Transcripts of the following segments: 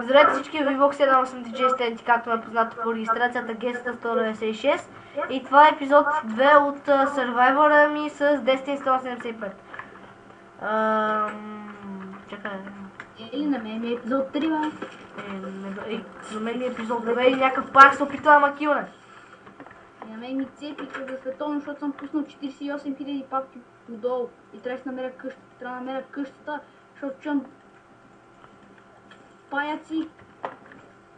Здравейте всички, Vivox 7, съм DJ Стенти, както ме познато по регистрацията Gesta 196. И това е епизод 2 от Survivor ми с Destiny 175. Чакай. Или на мен е епизод 3, бе? На мен е епизод 2 и някакъв пак се опитва да макилне. На мен ми цепи за световно, защото съм пуснал 48 000 папки отдолу и трябва да намеря къщата. Трябва да намеря къщата, защото чувам паяци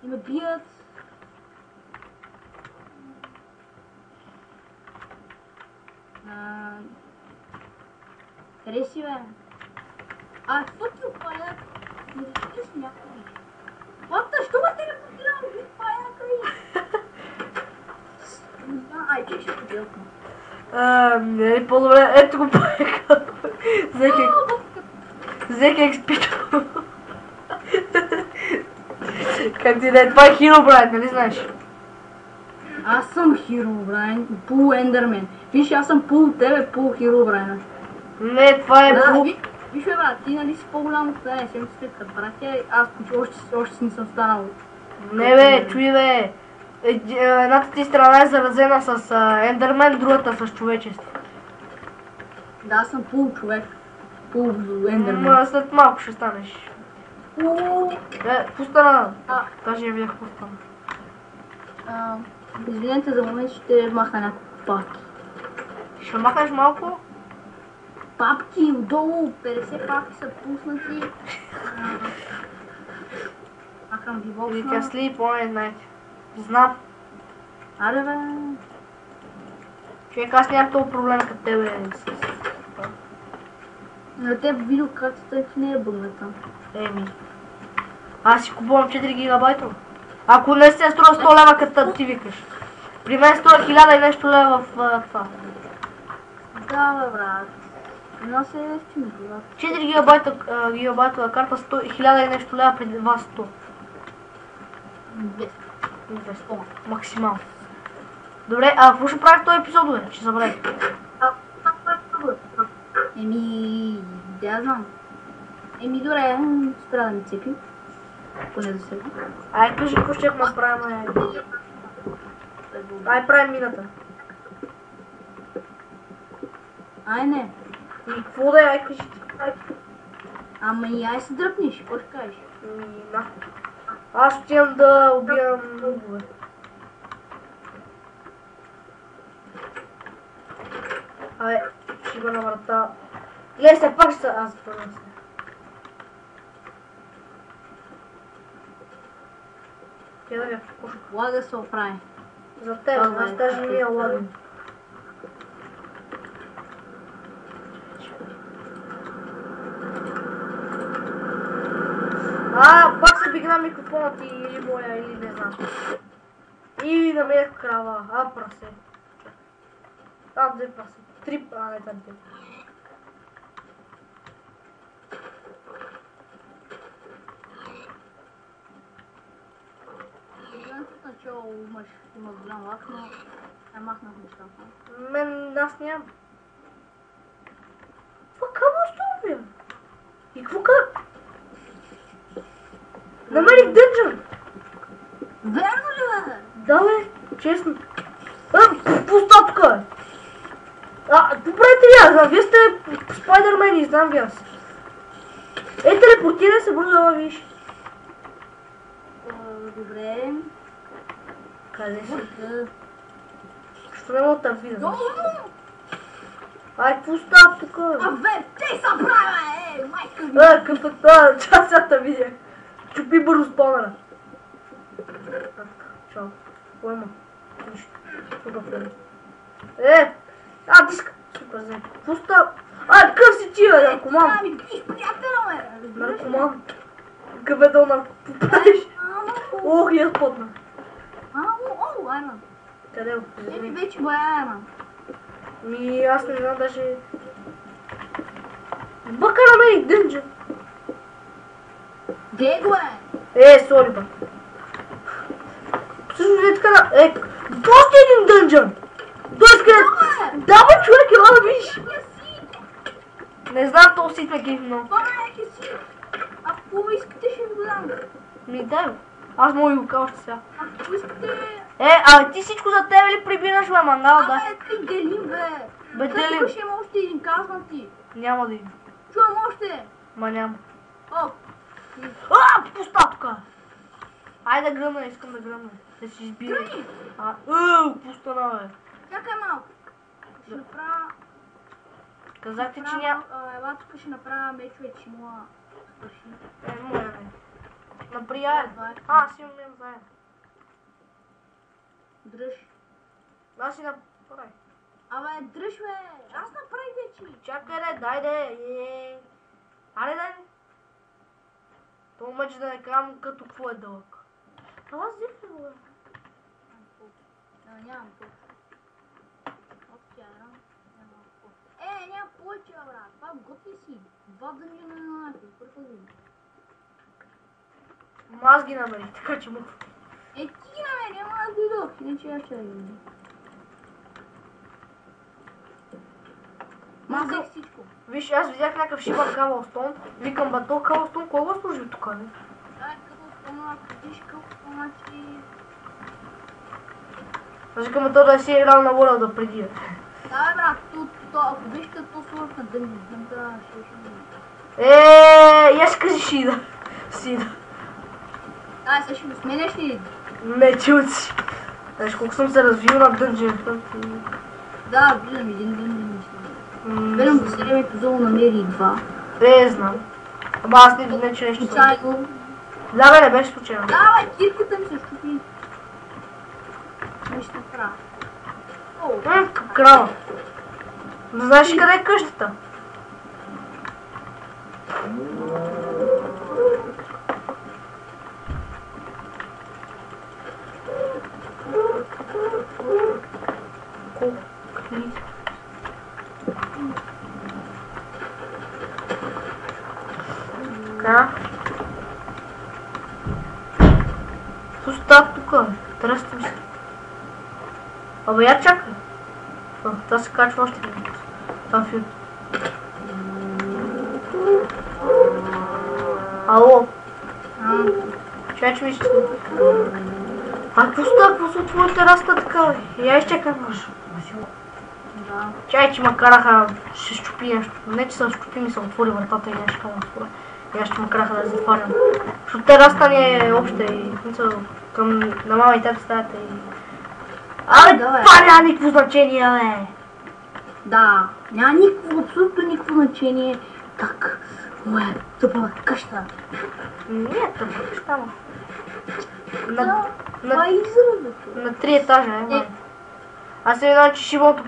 и ме бият. Къде си, бе? Какво ти паяк? Не решите с някой. Лапта, що ме телепортирам? Виж паяка и... Ай, че ще поделкам. Не е по-добре, ето го паяка. Взех експито. Как ти да е, това е Herobrine, нали знаеш? Аз съм Herobrine, пул Ендермен. Виж, аз съм пул тебе, пул Herobrine. Не, това е пул... Виж, бе, брат, ти нали си по-голям от мен, съм си след като братя, аз още не съм станал. Не бе, чуй бе. Едната ти страна е заразена с Ендермен, другата с човечество. Да, аз съм пул човек. Пул Ендермен. След малко ще станеш. Пустана. Даже я видях пустана. Извинете за момент, ще махна някакво папки. Ще махнеш малко? Папки отдолу, 50 папки са пуснати. Махам ги вълна. You can sleep one night. Знам. Аре бе. Човек, аз нямам толкова проблем като тебе. На теб видеокартата не е бъгната. Еми. Аз си купувам 4 гигабайта. Ако не се струва 100 лева, като ти викаш. При мен струва 1000 и нещо лева в това. Да, бе, брат. Но се е ефтино, брат. 4 гигабайтова карта, 1000 и нещо лева, преди вас 100. 200. Максимално. Добре, какво ще правиш в този епизод, бе? Ще забравя. Еми, да знам. Еми, добре, спра да ми цепи. Поне за сега. Ай, кажи, какво ще направим? Ай, правим мината. Ай, не. И какво да е, ай, кажи ти. Ама и ай се дръпнеш, какво ще кажеш? На. Аз отивам да убивам нубове. Абе, ще го на врата. Гледай се, пак ще аз затворя се. Къде бе, пушка? Лага се оправи. За теб, аз даже не я лагам. Пак се бигна микрофона ти или моя, или не знам. И намерих крава, прасе. Две прасе. 3, не там 2. Начало има голям лак, но махнах нещата. Аз нямам. Това какво бе? И какво как? Намерих дънжън! Верно ли, бе? Да, бе, честно. Пуста тук, бе! Добре, ти знам, вие сте Спайдърмени, знам ви аз. Телепортирай се бързо, да виж. Добре. Къде си? Що не мога да видя? Ай, пуста тук, бе! Абе, те са прави, майка ми! Къпата, сега те видя. Чупи бързо спомена. Чао. Кой има? Нищо. Тук влезе. Диска. Супер, взе. Пуста. Къв си ти, бе, наркоман? Ами, биш приятел, бе. Наркоман. Къв е да наркопадеш? Ох, я спотна. Айран. Къде го? Еми, вече го е Айран. Аз не знам даже... Бъка намерих дънжън. Де го е? Сори, ба. Всъщност е така на... Доста един дънжън! Да, бе, човек, ела да виж! Не знам, то сит ме гейм много. Това е си. Ако искате ще ви го дам. Ми дай го. Аз мога и го кажа още сега. Ако искате... Ти всичко за тебе ли прибираш, бе, мангал, да? Ти делим, бе. Бе, делим. Тук ще има още един, казвам ти. Няма да има. Чувам още. Ма няма. О, Пуста тука! Айде да гръмна, искам да гръмна. Да си избира. Гръмни. Пуста на, бе. чакай малко. Ще направя... Казахте, че няма... Ела тук ще направя мечове, че мога свърши. Моя не. Наприяе. Аз имам мен заедно. Дръж. Аз си направи. Абе, дръж, бе. Аз направих вече. Чакай, дай, Аре, дай. То мъч да не кам като какво е дълъг. Аз взех ли, бе? Нямам повече. Няма повече, брат. Това готви си. 2 дънжена на някой. Първа ден. Аз ги намерих, така че му... Ти ги намери, ама аз дойдох. Иначе аз ще да ги намеря. Аз взех всичко. Виж, аз видях някакъв шибан каблстон. Викам, ба, то каблстон, кой го служи тук, не? Каблстон, ако виж каблстон, че... Аз викам, то да си играл на World преди. Да, брат, ако виж като сложиш на дънжента, ще Я ще кажи Сида. сега ще го сменеш ли? Не, чуци. Знаеш колко съм се развил на дънжента. Да, виждам един дънжен. Гледам по 7 епизода намери 2. Знам. Ама аз не видя, че нещо. Случайно. Да, бе, не беше случайно. Да, бе, кирката ми се щупи. Нещо направя. Крава. Не знаеш ли къде е къщата? Така. Слушай, тук. Тръствам се. Абе, я чакай. Това се качва още един. Филм. Ало. Чай, че ми ще... Какво става твоя тераста така, бе? Я изчекай, мъж. Да. Чай, че ме караха, ще щупи нещо. Не, че съм щупи, ми съм отвори вратата и нещо да я ще ме караха да затварям. Защото тераста ни е обща и към на мама и тата стаята и... Това няма никакво значение, бе! Да, няма никакво, абсолютно никакво значение. Так, моя тъпа къща. Не е тъпа къща, ма. Това е изразът. На 3 етажа, май. Аз се видам, че шибното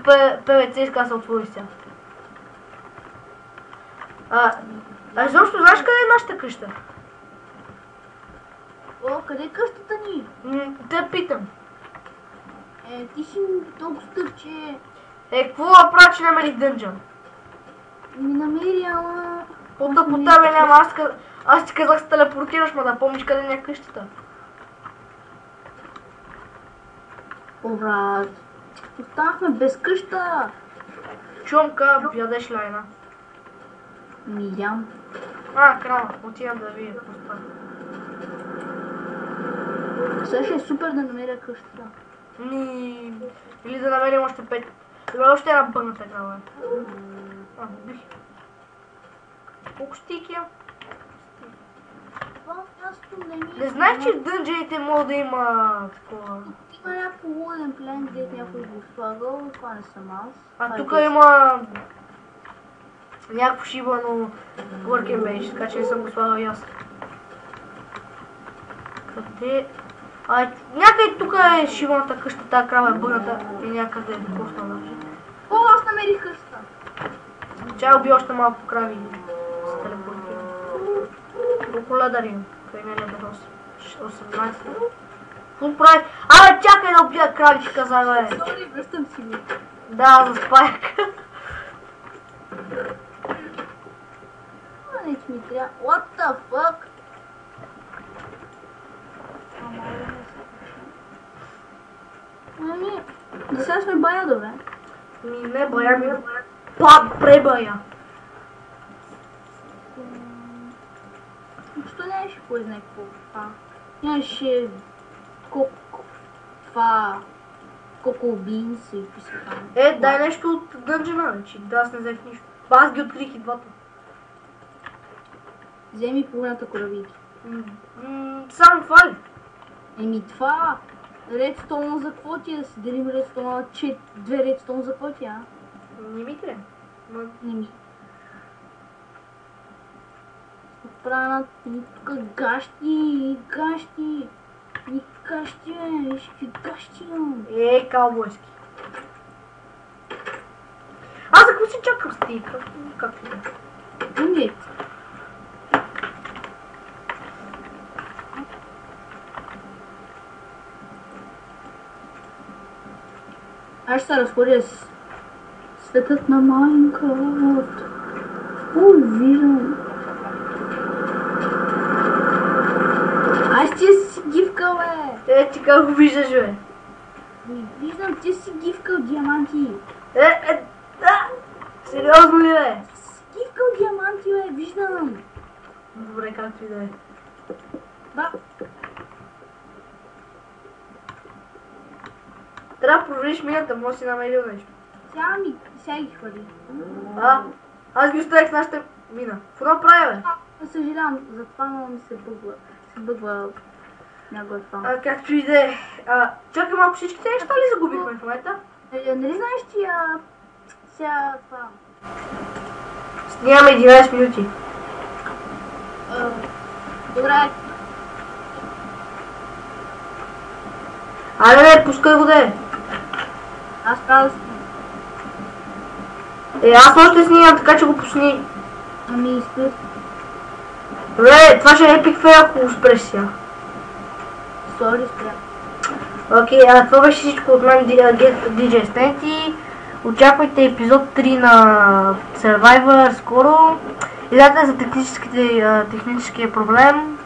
ПВЦ иска да се отвори сега. Изобщо знаеш къде е нашата къща? О, къде е къщата ни? Те питам. Ти си толкова стъп, че... Какво да правя, че намерих дънжън? Ми намери, ама... По тебе няма, аз ти казах се телепортираш, ма да помниш къде ни е къщата. О, брат, останахме без къща. Чувам ядеш лайна. Ми ям. Крава, отивам да видя какво става. Сега ще е супер да намеря къщата. Или да намерим още 5. Добре, още една бъгната крава. Бих. Колко стики имам? Това място не ми е... Не знаеш, че в дънжените може да има такова? Има някакво луден плен, дето някой го слагал, това не съм аз. Тук има... някакво шибано workbench, така че не съм го слагал и аз. Къде? Някъде тук е шибаната къща, тази крава е бъгната и някъде е просто даже. О, аз намерих къщата. Чай уби още малко крави и се телепортирам. Колко ладарим? Къде не е 18. Какво прави? Чакай да убия крави, ще каза, бе. Сори, връщам си го. Да, заспаях. Не, че ми трябва. What the fuck? Сега сме бая добре. Не бая ми. Пребая. Защо нямаше кой знае какво? Имаше Коко Бинс и писаха. Дай нещо от дънжена, вече. Да, аз не взех нищо. Аз ги открих и двата. Вземи половината корабийки. Само това ли? Еми това, редстоун за какво ти да си делим редстоун, че 2 редстоун за какво ти, а? Не ми трябва. Не ми. Правят ни тук гащи, ни гащи, бе, виж какви гащи имам. Каубойски. Аз за какво си чакам с ти? Как ти да? Умеет. Аз ще се разходя с светът на Майнкрафт. Ой, виждам. Аз ти си гифкал, бе. Ти как го виждаш, бе? Виждам, ти си гифкал диаманти. Да! Сериозно ли, бе? Гифкал диаманти, бе, виждам. Добре, както и да е. Да. Трябва да провериш мината, може да си намерил нещо. Сега ги хвали. Аз ги оставих с нашата мина. Какво направя, бе? Съжалявам, затова много ми се бъгва някой това. Както и да е. Чакай малко, всичките неща ли загубихме в момента? Нали знаеш ти, сега това... Снимаме 11 минути. Добре. Айде, пускай го да е. Аз правя да снимам. Аз още снимам, така че го пусни. Ами, спри. Добре, това ще е епик фейл, ако успреш сега. Сори, спря. Окей, това беше всичко от мен, DJ Stenty. Очаквайте епизод 3 на Survivor скоро. Изгледайте за техническия проблем.